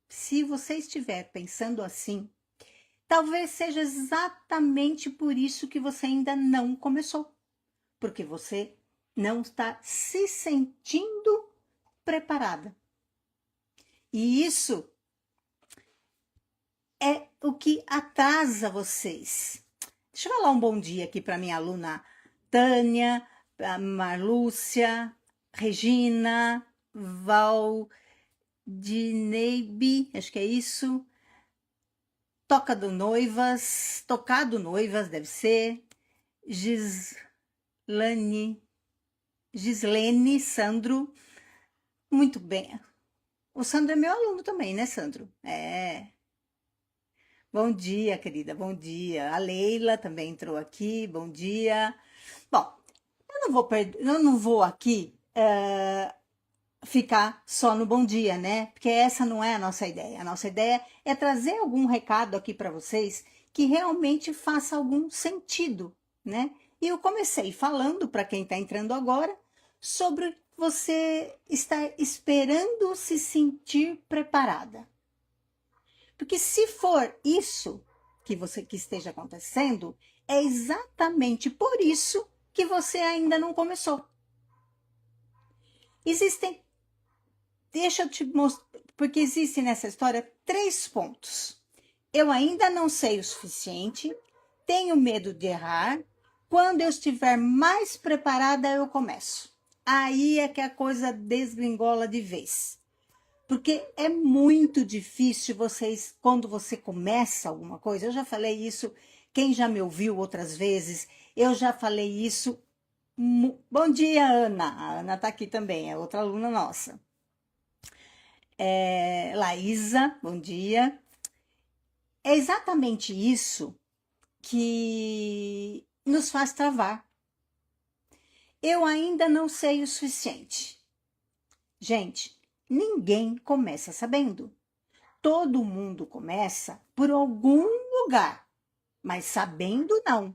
se você estiver pensando assim, talvez seja exatamente por isso que você ainda não começou, porque você não está se sentindo preparada. E isso é o que atrasa vocês. Deixa eu falar um bom dia aqui para minha aluna Tânia, a Marlúcia, Regina, Valdineibe, acho que é isso. Tocado Noivas, deve ser. Gislene, Sandro. Muito bem. O Sandro é meu aluno também, né, Sandro? É. Bom dia, querida, bom dia. A Leila também entrou aqui, bom dia. Bom, eu não vou aqui ficar só no bom dia, né? Porque essa não é a nossa ideia. A nossa ideia é trazer algum recado aqui para vocês que realmente faça algum sentido, né? E eu comecei falando para quem está entrando agora sobre você estar esperando se sentir preparada. Porque se for isso que esteja acontecendo, é exatamente por isso que você ainda não começou. Existem, deixa eu te mostrar, porque existem nessa história 3 pontos. Eu ainda não sei o suficiente, tenho medo de errar, quando eu estiver mais preparada eu começo. Aí é que a coisa desgringola de vez. Porque é muito difícil vocês, quando você começa alguma coisa, eu já falei isso, quem já me ouviu outras vezes, eu já falei isso. Bom dia, Ana. A Ana está aqui também, é outra aluna nossa. Laísa, bom dia. É exatamente isso que nos faz travar. Eu ainda não sei o suficiente. Gente, ninguém começa sabendo. Todo mundo começa por algum lugar, mas sabendo não.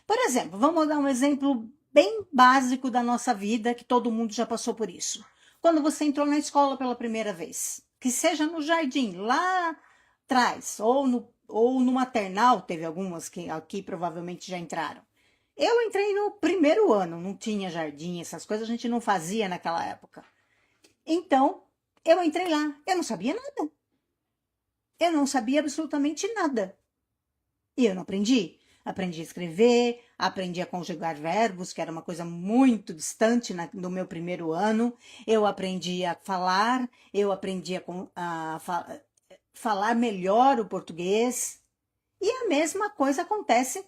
Por exemplo, vamos dar um exemplo bem básico da nossa vida, que todo mundo já passou por isso. Quando você entrou na escola pela primeira vez, que seja no jardim, lá atrás, ou no maternal, teve algumas que aqui provavelmente já entraram. Eu entrei no primeiro ano, não tinha jardim, essas coisas a gente não fazia naquela época. Então, eu entrei lá, eu não sabia nada. Eu não sabia absolutamente nada. E eu não aprendi. Aprendi a escrever, aprendi a conjugar verbos, que era uma coisa muito distante no meu primeiro ano. Eu aprendi a falar, eu aprendi falar melhor o português. E a mesma coisa acontece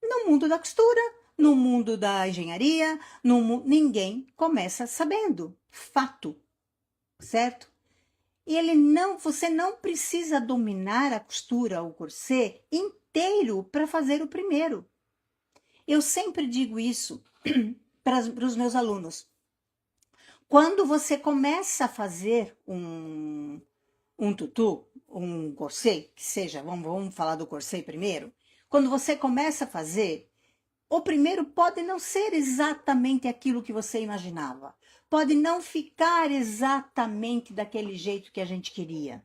no mundo da costura, no mundo da engenharia, ninguém começa sabendo. Fato, certo? E você não precisa dominar a costura, o corset inteiro para fazer o primeiro. Eu sempre digo isso para os meus alunos. Quando você começa a fazer um tutu, um corset, que seja, vamos falar do corset primeiro. Quando você começa a fazer, o primeiro pode não ser exatamente aquilo que você imaginava. Pode não ficar exatamente daquele jeito que a gente queria.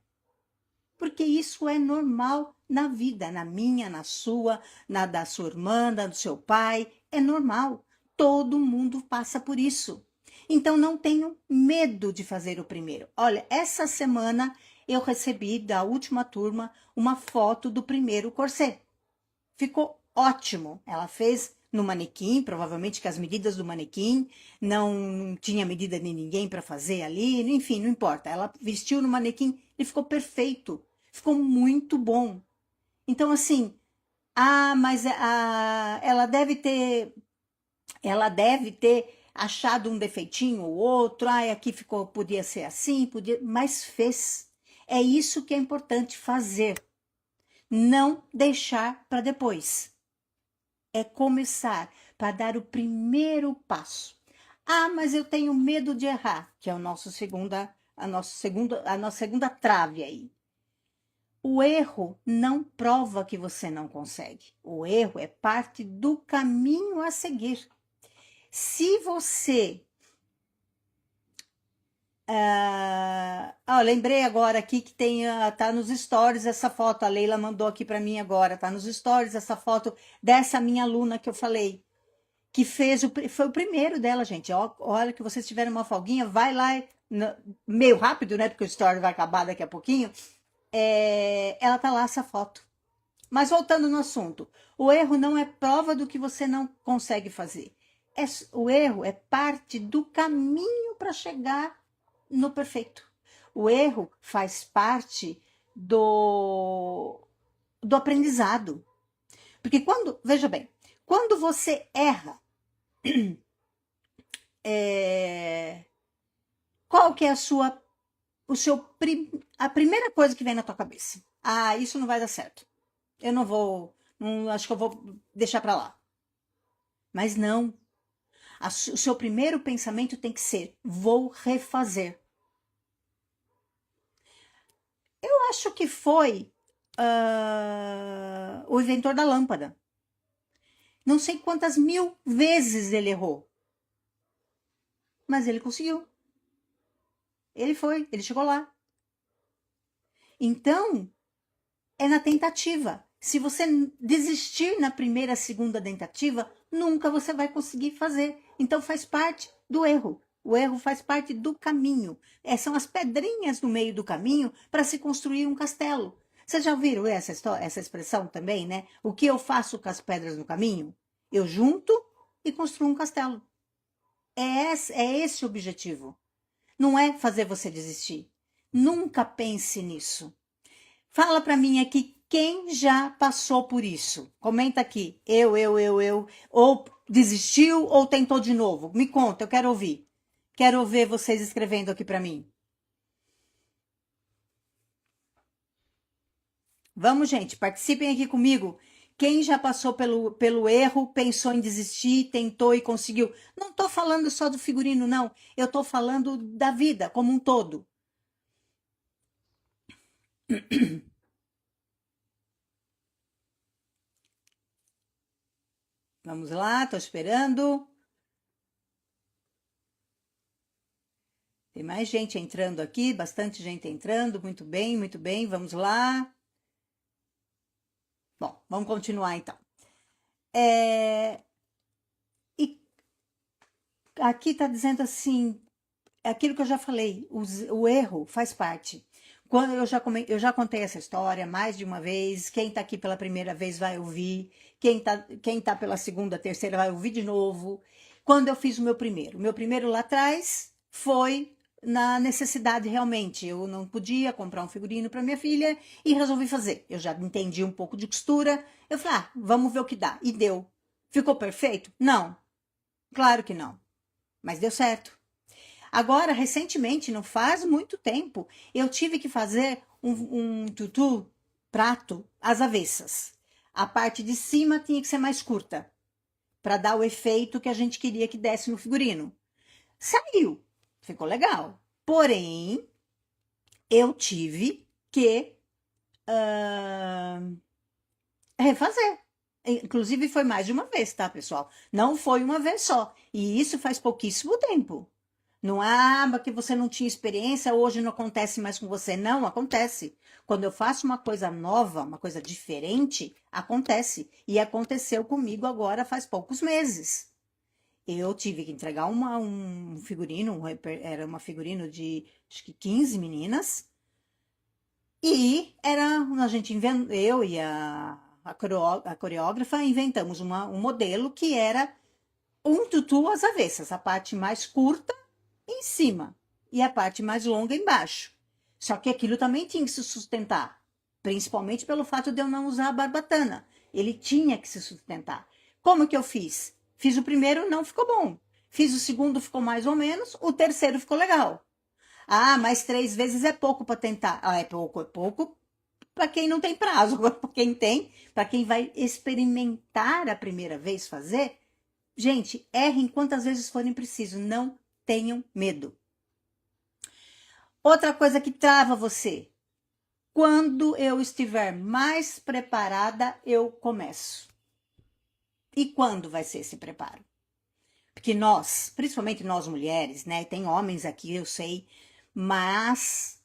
Porque isso é normal na vida, na minha, na sua, na da sua irmã, na do seu pai. É normal. Todo mundo passa por isso. Então não tenham medo de fazer o primeiro. Olha, essa semana eu recebi da última turma uma foto do primeiro corset. Ficou ótimo. Ela fez no manequim, provavelmente que as medidas do manequim não tinha medida de ninguém para fazer ali, enfim, não importa. Ela vestiu no manequim e ficou perfeito. Ficou muito bom. Então assim, mas ela deve ter achado um defeitinho ou outro, aqui ficou, podia ser assim, podia, mas fez. É isso que é importante fazer. Não deixar para depois. É começar para dar o primeiro passo. Mas eu tenho medo de errar, que é a nossa segunda trave aí. O erro não prova que você não consegue. O erro é parte do caminho a seguir. Se você Lembrei agora aqui que tá nos stories essa foto, a Leila mandou aqui para mim agora, tá nos stories essa foto dessa minha aluna que eu falei, que foi o primeiro dela, gente. Olha que vocês tiveram uma folguinha, vai lá, meio rápido, né, porque o story vai acabar daqui a pouquinho, ela tá lá essa foto. Mas voltando no assunto, o erro não é prova do que você não consegue fazer. O erro é parte do caminho para chegar no perfeito. O erro faz parte do aprendizado. Porque veja bem, quando você erra, qual que é a primeira coisa que vem na tua cabeça? Ah, isso não vai dar certo. Eu não vou, acho que eu vou deixar para lá. Mas não. O seu primeiro pensamento tem que ser: vou refazer. Eu acho que foi o inventor da lâmpada. Não sei quantas mil vezes ele errou. Mas ele conseguiu. Ele chegou lá. Então, é na tentativa. Se você desistir na primeira, segunda tentativa, nunca você vai conseguir fazer. Então faz parte do erro. O erro faz parte do caminho. São as pedrinhas no meio do caminho para se construir um castelo. Vocês já ouviram essa expressão também, né? O que eu faço com as pedras no caminho? Eu junto e construo um castelo. É esse o objetivo. Não é fazer você desistir. Nunca pense nisso. Fala para mim aqui quem já passou por isso. Comenta aqui. Eu. Ou desistiu ou tentou de novo. Me conta, eu quero ouvir. Quero ver vocês escrevendo aqui para mim. Vamos, gente, participem aqui comigo. Quem já passou pelo erro, pensou em desistir, tentou e conseguiu. Não estou falando só do figurino, não. Eu estou falando da vida como um todo. Vamos lá, estou esperando. Tem mais gente entrando aqui, bastante gente entrando. Muito bem, vamos lá. Bom, vamos continuar então. E aqui está dizendo assim, aquilo que eu já falei, o erro faz parte. Quando eu já contei essa história mais de uma vez, quem está aqui pela primeira vez vai ouvir, quem tá pela segunda, terceira vai ouvir de novo. Quando eu fiz o meu primeiro lá atrás foi na necessidade realmente. Eu não podia comprar um figurino para minha filha e resolvi fazer. Eu já entendi um pouco de costura. Eu falei, vamos ver o que dá. E deu. Ficou perfeito? Não. Claro que não. Mas deu certo. Agora, recentemente, não faz muito tempo, eu tive que fazer um tutu prato às avessas. A parte de cima tinha que ser mais curta, para dar o efeito que a gente queria que desse no figurino. Saiu, ficou legal. Porém, eu tive que refazer. Inclusive, foi mais de uma vez, tá, pessoal? Não foi uma vez só. E isso faz pouquíssimo tempo. Não porque você não tinha experiência, hoje não acontece mais com você. Não, acontece. Quando eu faço uma coisa nova, uma coisa diferente, acontece. E aconteceu comigo agora faz poucos meses. Eu tive que entregar um figurino, era uma figurino de acho que 15 meninas. E eu e a coreógrafa inventamos um modelo que era um tutu às avessas, a parte mais curta em cima e a parte mais longa embaixo. Só que aquilo também tinha que se sustentar, principalmente pelo fato de eu não usar a barbatana. Ele tinha que se sustentar. Como que eu fiz? Fiz o primeiro, não ficou bom. Fiz o segundo, ficou mais ou menos. O terceiro ficou legal. Mas 3 vezes é pouco para tentar. É pouco para quem não tem prazo. Agora, para quem tem, para quem vai experimentar a primeira vez fazer, gente, errem quantas vezes forem preciso. Não tenham medo. Outra coisa que trava você. Quando eu estiver mais preparada, eu começo. E quando vai ser esse preparo? Porque nós, principalmente nós mulheres, né? Tem homens aqui, eu sei, Mas,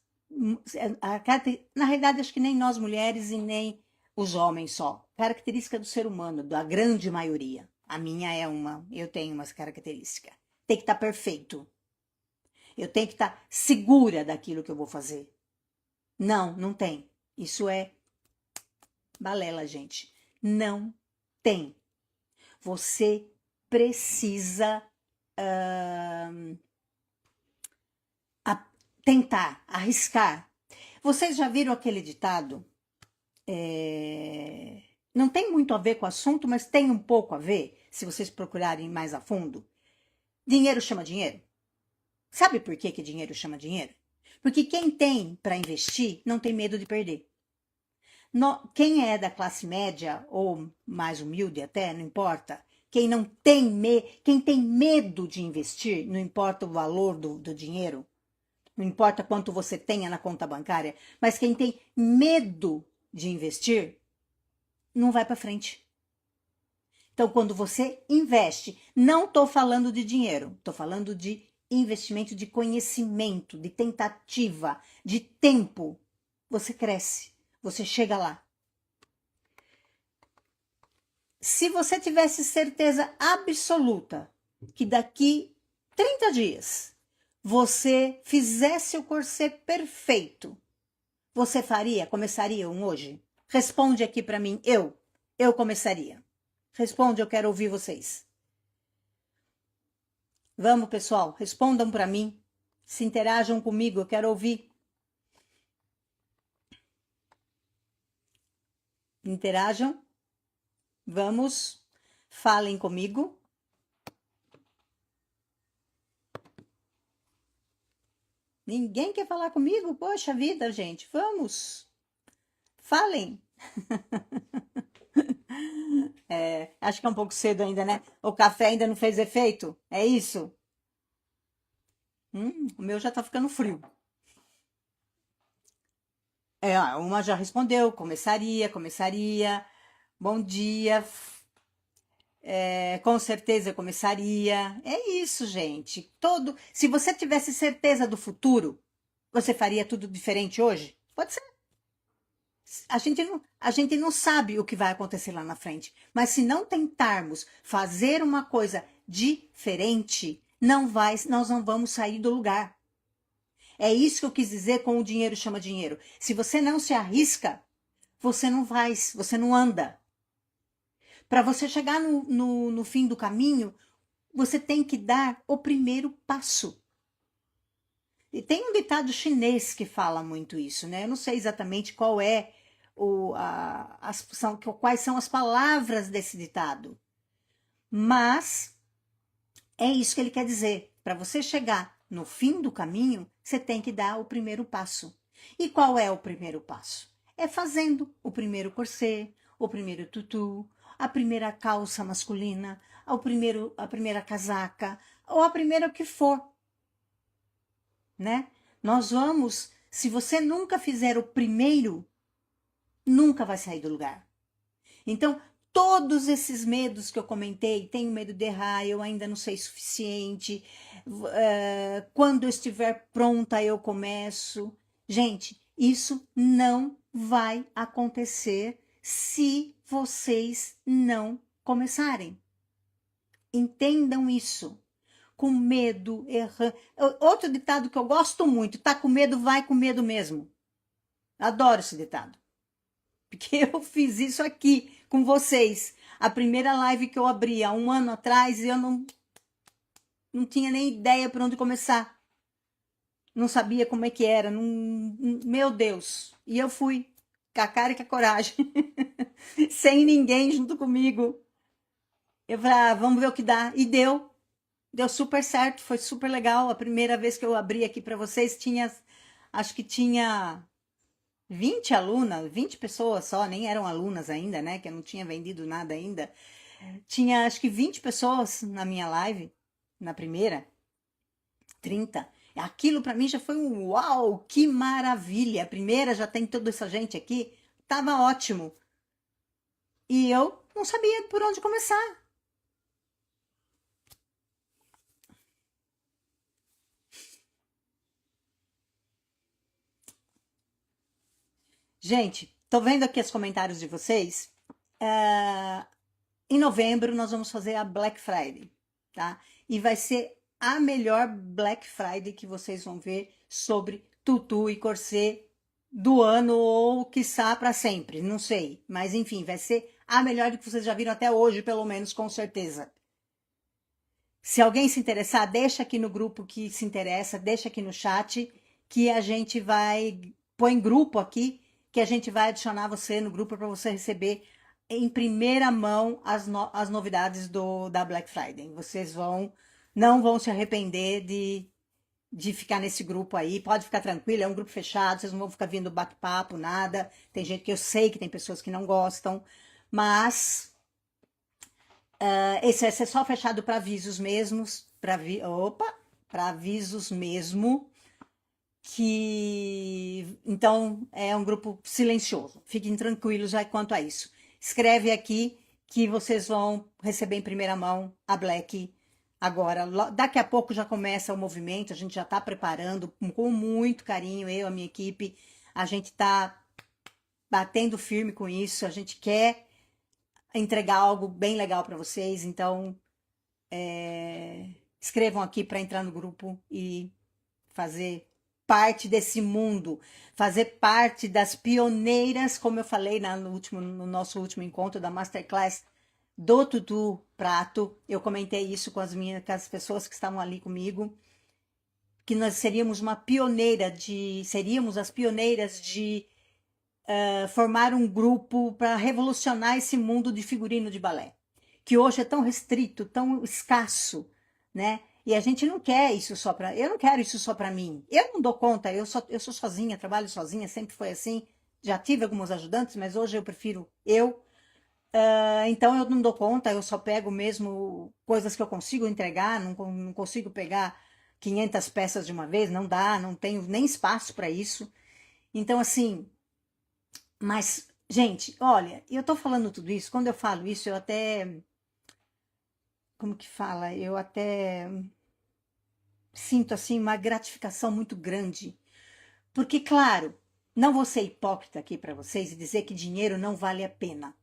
na realidade, acho que nem nós mulheres e nem os homens só. Característica do ser humano, da grande maioria. A minha é uma, eu tenho umas características. Tem que estar perfeito. Eu tenho que estar segura daquilo que eu vou fazer. Não, não tem. Isso é balela, gente. Não tem. Você precisa tentar, arriscar. Vocês já viram aquele ditado? Não tem muito a ver com o assunto, mas tem um pouco a ver, se vocês procurarem mais a fundo. Dinheiro chama dinheiro. Sabe por que que dinheiro chama dinheiro? Porque quem tem para investir não tem medo de perder. Quem é da classe média ou mais humilde até, não importa. Quem tem medo de investir, não importa o valor do dinheiro, não importa quanto você tenha na conta bancária, mas quem tem medo de investir, não vai para frente. Então, quando você investe, não estou falando de dinheiro, estou falando de investimento de conhecimento, de tentativa, de tempo. Você cresce, você chega lá. Se você tivesse certeza absoluta que daqui 30 dias você fizesse o corset perfeito, você faria? Começaria um hoje? Responde aqui para mim, eu começaria. Responde, eu quero ouvir vocês. Vamos, pessoal, respondam para mim. Se interajam comigo, eu quero ouvir. Interajam. Vamos, falem comigo. Ninguém quer falar comigo? Poxa vida, gente, vamos. Falem. Acho que é um pouco cedo ainda, né? O café ainda não fez efeito? É isso? O meu já tá ficando frio. Uma já respondeu, começaria. Bom dia. Com certeza eu começaria. É isso, gente. Se você tivesse certeza do futuro, você faria tudo diferente hoje? Pode ser. A gente não sabe o que vai acontecer lá na frente. Mas se não tentarmos fazer uma coisa diferente, nós não vamos sair do lugar. É isso que eu quis dizer com o dinheiro chama dinheiro. Se você não se arrisca, você não vai, você não anda. Para você chegar no fim do caminho, você tem que dar o primeiro passo. E tem um ditado chinês que fala muito isso, né? Eu não sei exatamente qual é quais são as palavras desse ditado, mas é isso que ele quer dizer. Para você chegar no fim do caminho, você tem que dar o primeiro passo. E qual é o primeiro passo? É fazendo o primeiro corset, o primeiro tutu, a primeira calça masculina, a primeira casaca, ou a primeira que for, né? Se você nunca fizer o primeiro, nunca vai sair do lugar. Então, todos esses medos que eu comentei, tenho medo de errar, eu ainda não sei suficiente, quando eu estiver pronta eu começo. Gente, isso não vai acontecer se vocês não começarem. Entendam isso. Com medo, errando. Outro ditado que eu gosto muito, tá com medo, vai com medo mesmo. Adoro esse ditado. Porque eu fiz isso aqui com vocês. A primeira live que eu abri há um ano atrás, eu não tinha nem ideia por onde começar. Não sabia como é que era. Meu Deus. E eu fui. Com a cara e com a coragem. Sem ninguém junto comigo. Eu falei, vamos ver o que dá. E deu. Deu super certo. Foi super legal. A primeira vez que eu abri aqui para vocês, acho que tinha 20 alunas, 20 pessoas só, nem eram alunas ainda, né? Que eu não tinha vendido nada ainda. Tinha acho que 20 pessoas na minha live, na primeira, 30. Aquilo para mim já foi um uau, que maravilha. A primeira já tem toda essa gente aqui, tava ótimo. E eu não sabia por onde começar. Gente, tô vendo aqui os comentários de vocês. Ah, em novembro nós vamos fazer a Black Friday, tá? E vai ser a melhor Black Friday que vocês vão ver sobre tutu e corset do ano ou quiçá para sempre, não sei. Mas enfim, vai ser a melhor que vocês já viram até hoje, pelo menos com certeza. Se alguém se interessar, deixa aqui no grupo que se interessa, deixa aqui no chat que a gente vai põe grupo aqui que a gente vai adicionar você no grupo para você receber em primeira mão as novidades da Black Friday. Vocês não vão se arrepender de ficar nesse grupo aí. Pode ficar tranquilo, é um grupo fechado, vocês não vão ficar vindo bate-papo, nada. Tem gente que eu sei que tem pessoas que não gostam, mas esse vai ser só fechado para avisos mesmos, para avisos mesmo, que então é um grupo silencioso. Fiquem tranquilos já quanto a isso. Escreve aqui que vocês vão receber em primeira mão a Black agora. Daqui a pouco já começa o movimento, a gente já está preparando com muito carinho, eu, a minha equipe, a gente está batendo firme com isso, a gente quer entregar algo bem legal para vocês, então escrevam aqui para entrar no grupo e fazer parte desse mundo, fazer parte das pioneiras, como eu falei no nosso último encontro da Masterclass do Tutu Prato. Eu comentei isso com com as pessoas que estavam ali comigo, que nós seríamos seríamos as pioneiras de formar um grupo para revolucionar esse mundo de figurino de balé, que hoje é tão restrito, tão escasso, né? E a gente não quer isso só para. Eu não quero isso só para mim. Eu não dou conta, eu sou sozinha, trabalho sozinha, sempre foi assim. Já tive alguns ajudantes, mas hoje eu prefiro eu. Então eu não dou conta, eu só pego mesmo coisas que eu consigo entregar, não consigo pegar 500 peças de uma vez, não dá, não tenho nem espaço para isso. Então, assim, mas, gente, olha, eu tô falando tudo isso, quando eu falo isso, eu até. Como que fala? Eu até sinto assim uma gratificação muito grande, porque claro, não vou ser hipócrita aqui para vocês e dizer que dinheiro não vale a pena,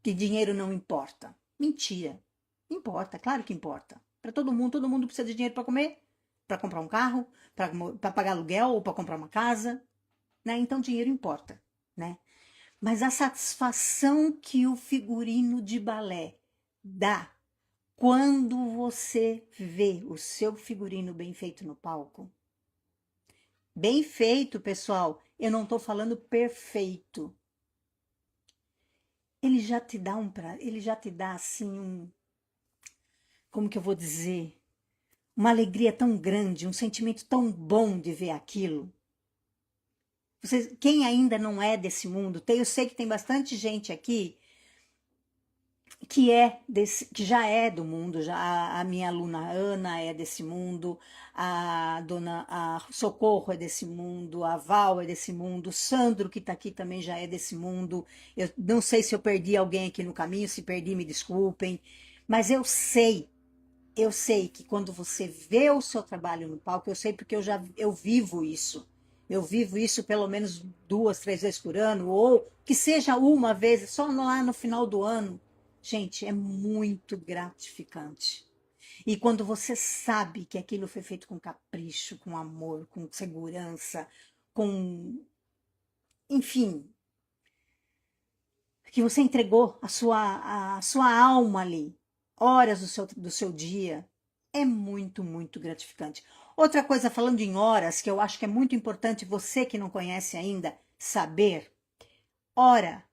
que dinheiro não importa. Mentira. Importa, claro que importa. Para todo mundo precisa de dinheiro para comer, para comprar um carro, para pagar aluguel ou para comprar uma casa, né? Então dinheiro importa, né? Mas a satisfação que o figurino de balé dá quando você vê o seu figurino bem feito no palco. Bem feito, pessoal. Eu não estou falando perfeito. Ele já te dá ele já te dá assim como que eu vou dizer? Uma alegria tão grande, um sentimento tão bom de ver aquilo. Quem ainda não é desse mundo, eu sei que tem bastante gente aqui que já é do mundo, já a minha aluna Ana é desse mundo, a Socorro é desse mundo, a Val é desse mundo, o Sandro que está aqui também já é desse mundo. Eu não sei se eu perdi alguém aqui no caminho, se perdi, me desculpem, mas eu sei que quando você vê o seu trabalho no palco, eu sei porque eu vivo isso. Eu vivo isso pelo menos 2, 3 vezes por ano, ou que seja uma vez, só lá no final do ano. Gente, é muito gratificante. E quando você sabe que aquilo foi feito com capricho, com amor, com segurança, com. Enfim, que você entregou a sua alma ali, horas do seu dia, é muito, muito gratificante. Outra coisa, falando em horas, que eu acho que é muito importante você que não conhece ainda saber, hora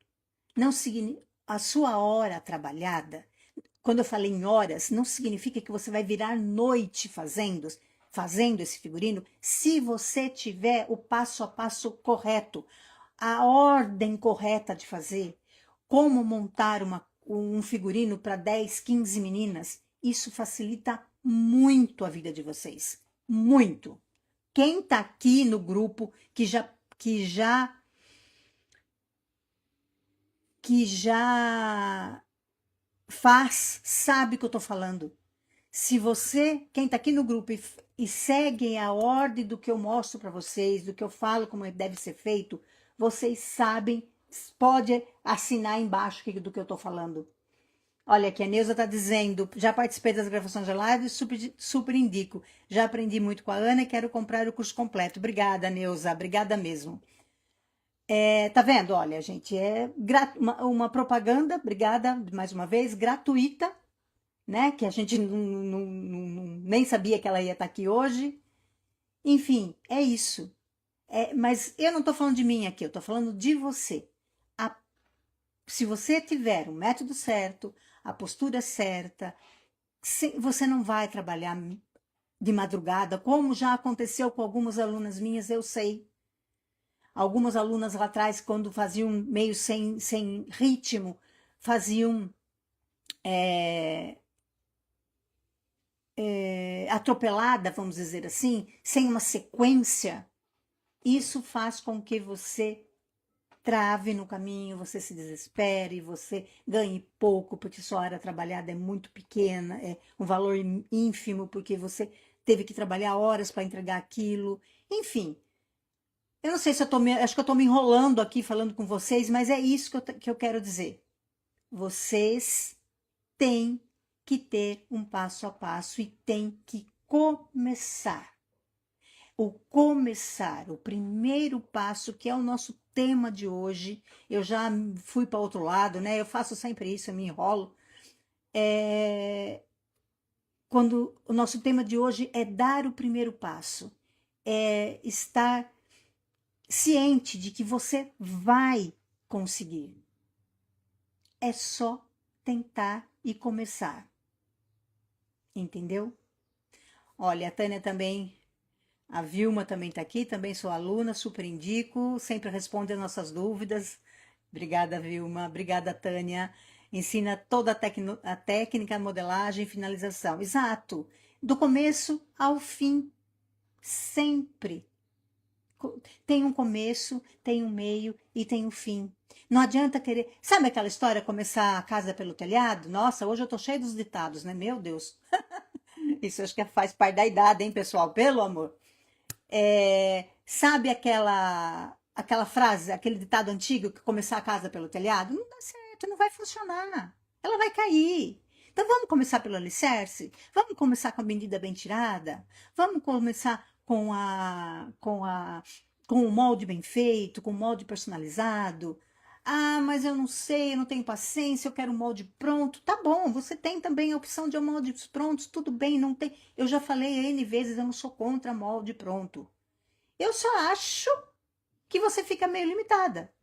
não significa a sua hora trabalhada. Quando eu falei em horas, não significa que você vai virar noite fazendo esse figurino, se você tiver o passo a passo correto, a ordem correta de fazer, como montar um figurino para 10, 15 meninas, isso facilita muito a vida de vocês. Muito. Quem está aqui no grupo que já que já faz, sabe o que eu estou falando. Se você, quem está aqui no grupo e segue a ordem do que eu mostro para vocês, do que eu falo como deve ser feito, Vocês sabem, pode assinar embaixo do que eu estou falando. Olha aqui, a Neuza está dizendo, já participei das gravações de live e super indico. Já aprendi muito com a Ana e quero comprar o curso completo. Obrigada, Neuza, obrigada mesmo. Tá vendo? Olha, gente, uma propaganda, obrigada mais uma vez, gratuita, né? Que a gente nem sabia que ela ia estar aqui hoje. Enfim, é isso. Mas eu não estou falando de mim aqui, eu estou falando de você. Se você tiver o método certo, a postura certa, você não vai trabalhar de madrugada, como já aconteceu com algumas alunas minhas, eu sei. Algumas alunas lá atrás, quando faziam meio sem ritmo, faziam atropelada, vamos dizer assim, sem uma sequência. Isso faz com que você trave no caminho, você se desespere, você ganhe pouco, porque sua hora trabalhada é muito pequena, é um valor ínfimo, porque você teve que trabalhar horas para entregar aquilo. Enfim, eu não sei se acho que eu estou me enrolando aqui falando com vocês, mas é isso que eu quero dizer. Vocês têm que ter um passo a passo e têm que começar. O primeiro passo, que é o nosso tema de hoje, eu já fui para outro lado, né? Eu faço sempre isso, eu me enrolo. Quando o nosso tema de hoje é dar o primeiro passo, é estar ciente de que você vai conseguir. É só tentar e começar. Entendeu? Olha, a Tânia também, a Vilma também está aqui, também sou aluna, super indico, sempre responde as nossas dúvidas. Obrigada, Vilma. Obrigada, Tânia. Ensina toda a técnica, modelagem e finalização. Exato. Do começo ao fim. Sempre. Tem um começo, tem um meio e tem um fim. Não adianta querer. Sabe aquela história, começar a casa pelo telhado? Nossa, hoje eu tô cheia dos ditados, né? Meu Deus. Isso acho que faz parte da idade, hein, pessoal? Pelo amor. Sabe aquela frase, aquele ditado antigo que começar a casa pelo telhado? Não dá certo, não vai funcionar. Ela vai cair. Então vamos começar pelo alicerce? Vamos começar com a medida bem tirada? Vamos começar com o molde bem feito, com o molde personalizado? Ah, mas eu não sei, eu não tenho paciência, eu quero um molde pronto. Tá bom, você tem também a opção de moldes prontos, tudo bem, não tem. Eu já falei N vezes, eu não sou contra molde pronto. Eu só acho que você fica meio limitada.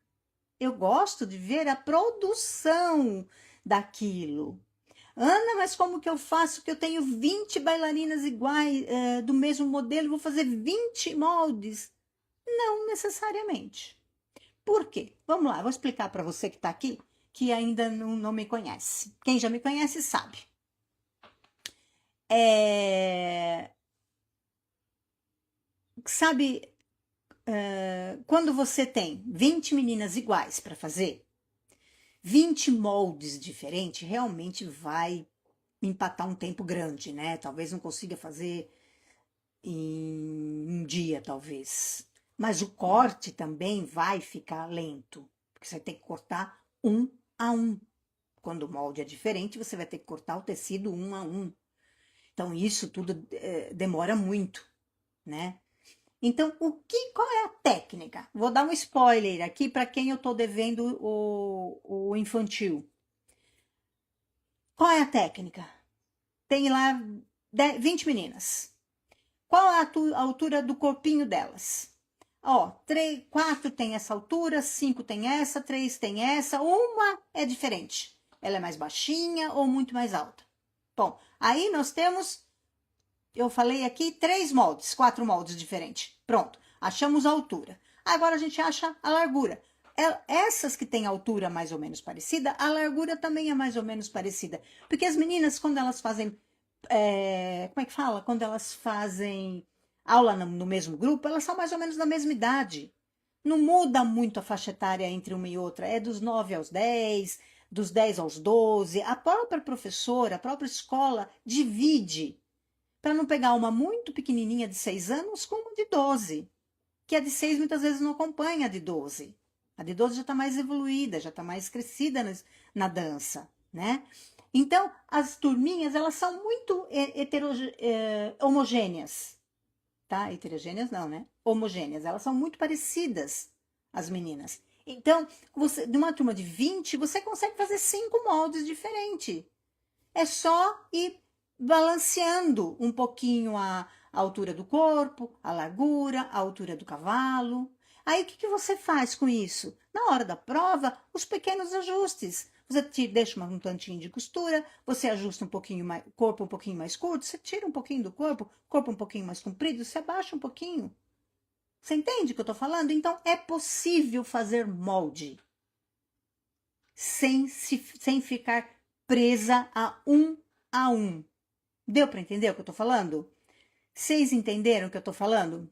Eu gosto de ver a produção daquilo. Ana, mas como que eu faço que eu tenho 20 bailarinas iguais, do mesmo modelo, vou fazer 20 moldes? Não necessariamente. Por quê? Vamos lá, vou explicar para você que está aqui, que ainda não me conhece. Quem já me conhece sabe. Sabe, quando você tem 20 meninas iguais para fazer, 20 moldes diferentes, realmente vai empatar um tempo grande, né? Talvez não consiga fazer em um dia, talvez. Mas o corte também vai ficar lento, porque você tem que cortar um a um. Quando o molde é diferente, você vai ter que cortar o tecido um a um. Então, isso tudo demora muito, né? Então, qual é a técnica? Vou dar um spoiler aqui para quem eu estou devendo o infantil. Qual é a técnica? Tem lá 20 meninas. Qual é a altura do corpinho delas? Ó, 4 tem essa altura, 5 tem essa, 3 tem essa, uma é diferente. Ela é mais baixinha ou muito mais alta. Bom, aí nós temos, eu falei aqui, 3 moldes, 4 moldes diferentes. Pronto, achamos a altura. Agora a gente acha a largura. Essas que têm altura mais ou menos parecida, a largura também é mais ou menos parecida. Porque as meninas, quando elas fazem, como é que fala? Quando elas fazem aula no mesmo grupo, elas são mais ou menos da mesma idade. Não muda muito a faixa etária entre uma e outra. É dos 9 aos 10, dos 10 aos 12. A própria professora, a própria escola divide para não pegar uma muito pequenininha de 6 anos com uma de 12, que a de 6 muitas vezes não acompanha a de 12. A de 12 já está mais evoluída, já está mais crescida na dança, né? Então, as turminhas, elas são muito homogêneas, tá? Heterogêneas não, né? Homogêneas, elas são muito parecidas, as meninas. Então, você, de uma turma de 20, você consegue fazer 5 moldes diferentes. É só ir balanceando um pouquinho a altura do corpo, a largura, a altura do cavalo. Aí o que você faz com isso? Na hora da prova, os pequenos ajustes. Você deixa um tantinho de costura, você ajusta um pouquinho mais, o corpo um pouquinho mais curto, você tira um pouquinho do corpo um pouquinho mais comprido, você abaixa um pouquinho. Você entende o que eu estou falando? Então é possível fazer molde sem ficar presa a um. Deu para entender o que eu estou falando? Vocês entenderam o que eu estou falando?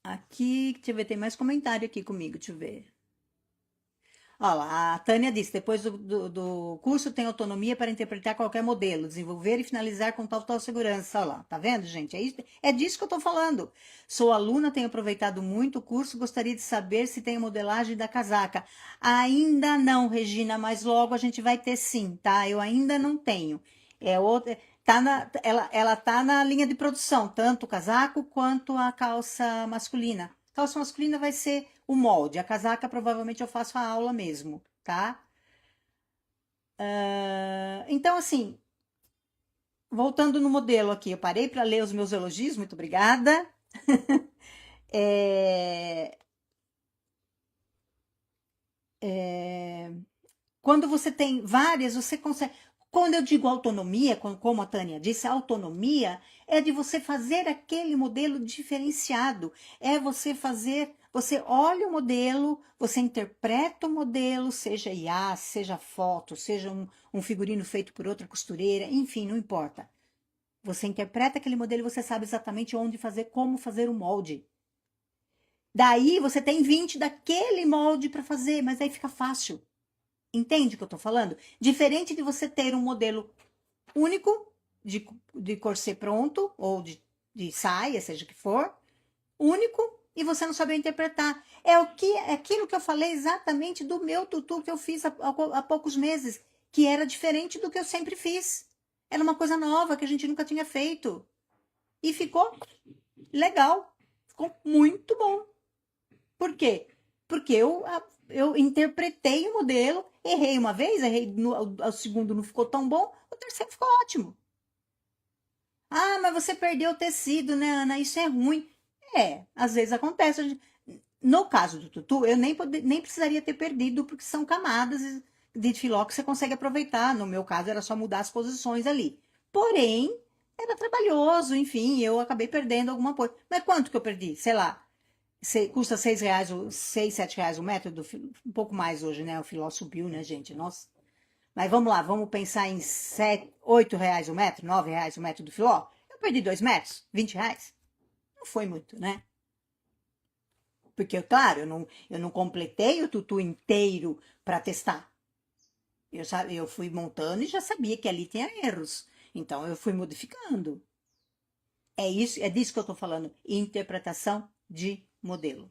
Aqui, deixa eu ver, tem mais comentário aqui comigo, deixa eu ver. Olha lá, a Tânia disse, depois do curso tem autonomia para interpretar qualquer modelo, desenvolver e finalizar com total segurança. Olha lá, tá vendo, gente? É disso que eu estou falando. Sou aluna, tenho aproveitado muito o curso, gostaria de saber se tem a modelagem da casaca. Ainda não, Regina, mas logo a gente vai ter sim, tá? Eu ainda não tenho. É outra, ela tá na linha de produção, tanto o casaco quanto a calça masculina. Calça masculina vai ser o molde. A casaca provavelmente eu faço a aula mesmo, tá? Então, assim, voltando no modelo aqui, eu parei para ler os meus elogios, muito obrigada. É, Quando você tem várias, você consegue. Quando eu digo autonomia, como a Tânia disse, a autonomia é de você fazer aquele modelo diferenciado. É você fazer, você olha o modelo, você interpreta o modelo, seja IA, seja foto, seja um figurino feito por outra costureira, enfim, não importa. Você interpreta aquele modelo e você sabe exatamente onde fazer, como fazer o molde. Daí você tem 20 daquele molde para fazer, mas aí fica fácil. Entende o que eu estou falando? Diferente de você ter um modelo único de corset pronto, ou de saia, seja o que for, único, e você não saber interpretar. É aquilo que eu falei exatamente do meu tutu que eu fiz há poucos meses, que era diferente do que eu sempre fiz. Era uma coisa nova que a gente nunca tinha feito. E ficou legal. Ficou muito bom. Por quê? Porque eu interpretei o modelo, errei uma vez, errei o segundo não ficou tão bom, o terceiro ficou ótimo. Ah, mas você perdeu o tecido, né, Ana? Isso é ruim. É, às vezes acontece. No caso do tutu, eu nem precisaria ter perdido, porque são camadas de filó que você consegue aproveitar. No meu caso, era só mudar as posições ali. Porém, era trabalhoso, enfim, eu acabei perdendo alguma coisa. Mas quanto que eu perdi? Sei lá, custa R$ 6, 6, R$ 7 o metro do filó, um pouco mais hoje, né? O filó subiu, né, gente? Nossa. Mas vamos lá, vamos pensar em R$ 8 o metro, R$ 9 o metro do filó. Eu perdi 2 metros, R$ 20. Não foi muito, né? Porque, claro, eu não completei o tutu inteiro para testar. Eu fui montando e já sabia que ali tinha erros. Então eu fui modificando. É disso que eu estou falando. Interpretação de modelo.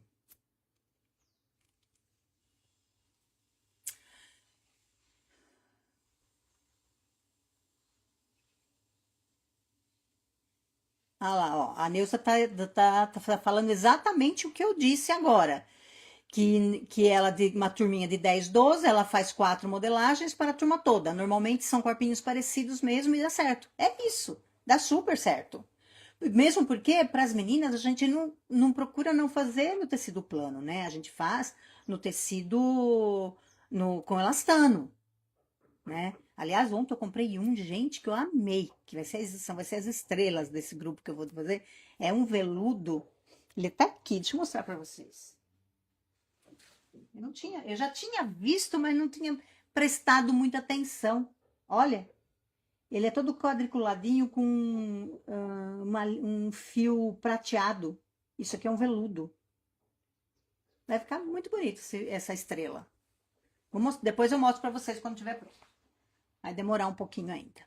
Ah lá, ó, a Neuza tá falando exatamente o que eu disse agora. Que ela, de uma turminha de 10, 12, ela faz 4 modelagens para a turma toda. Normalmente são corpinhos parecidos mesmo e dá certo. É isso, dá super certo. Mesmo porque, para as meninas, a gente não procura não fazer no tecido plano, né? A gente faz no tecido com elastano, né? Aliás, ontem eu comprei um de gente que eu amei, que vai ser as estrelas desse grupo que eu vou fazer. É um veludo. Ele tá aqui, deixa eu mostrar para vocês. Eu já tinha visto, mas não tinha prestado muita atenção. Olha, ele é todo quadriculadinho com um fio prateado. Isso aqui é um veludo. Vai ficar muito bonito essa estrela. Depois eu mostro para vocês quando tiver pronto. Vai demorar um pouquinho ainda.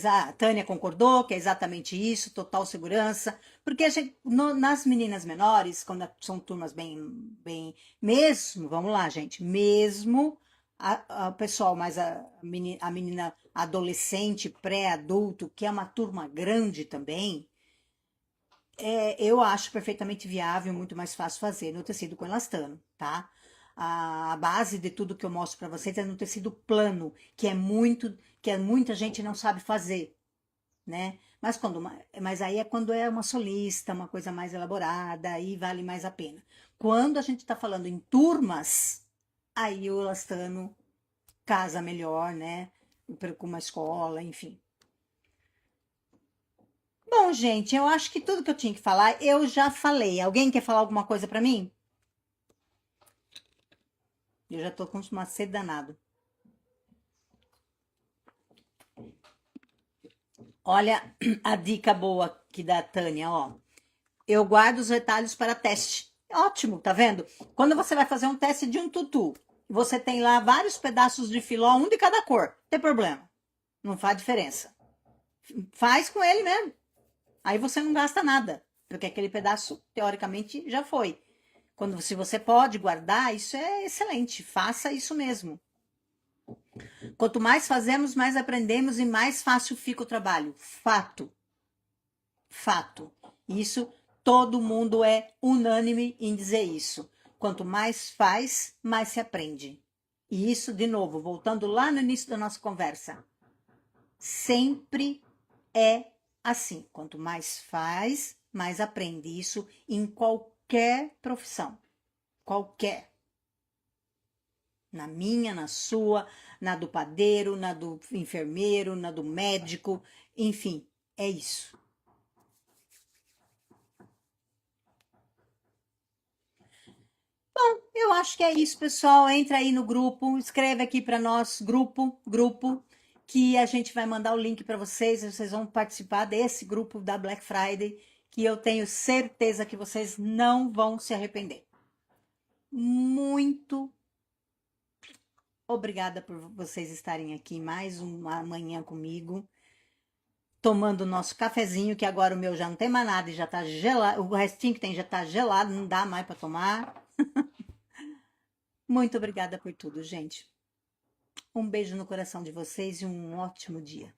A Tânia concordou que é exatamente isso, total segurança, porque nas meninas menores, quando são turmas bem, mesmo, vamos lá, gente, mesmo o pessoal mais a menina adolescente, pré-adulto, que é uma turma grande também, eu acho perfeitamente viável, muito mais fácil fazer no tecido com elastano, tá? A base de tudo que eu mostro para vocês é no tecido plano, que muita gente não sabe fazer, né? Mas aí é quando é uma solista, uma coisa mais elaborada, aí vale mais a pena. Quando a gente está falando em turmas, aí o elastano casa melhor, né? Com uma escola, enfim. Bom, gente, eu acho que tudo que eu tinha que falar, eu já falei. Alguém quer falar alguma coisa para mim? Eu já tô com uma sede danado. Olha a dica boa aqui da Tânia, ó. Eu guardo os retalhos para teste. Ótimo, tá vendo? Quando você vai fazer um teste de um tutu, você tem lá vários pedaços de filó, um de cada cor. Não tem problema. Não faz diferença. Faz com ele mesmo. Aí você não gasta nada, porque aquele pedaço, teoricamente, já foi. Se você pode guardar, isso é excelente. Faça isso mesmo. Quanto mais fazemos, mais aprendemos e mais fácil fica o trabalho. Fato. Fato. Isso, todo mundo é unânime em dizer isso. Quanto mais faz, mais se aprende. E isso, de novo, voltando lá no início da nossa conversa, sempre é assim. Quanto mais faz, mais aprende. Isso em qualquer profissão. Qualquer. Na minha, na sua, na do padeiro, na do enfermeiro, na do médico, enfim, é isso. Eu acho que é isso, pessoal. Entra aí no grupo, escreve aqui para nós, grupo, que a gente vai mandar o link para vocês. Vocês vão participar desse grupo da Black Friday, que eu tenho certeza que vocês não vão se arrepender. Muito obrigada por vocês estarem aqui mais uma manhã comigo, tomando o nosso cafezinho, que agora o meu já não tem mais nada e já tá gelado. O restinho que tem já tá gelado, não dá mais para tomar. Muito obrigada por tudo, gente. Um beijo no coração de vocês e um ótimo dia.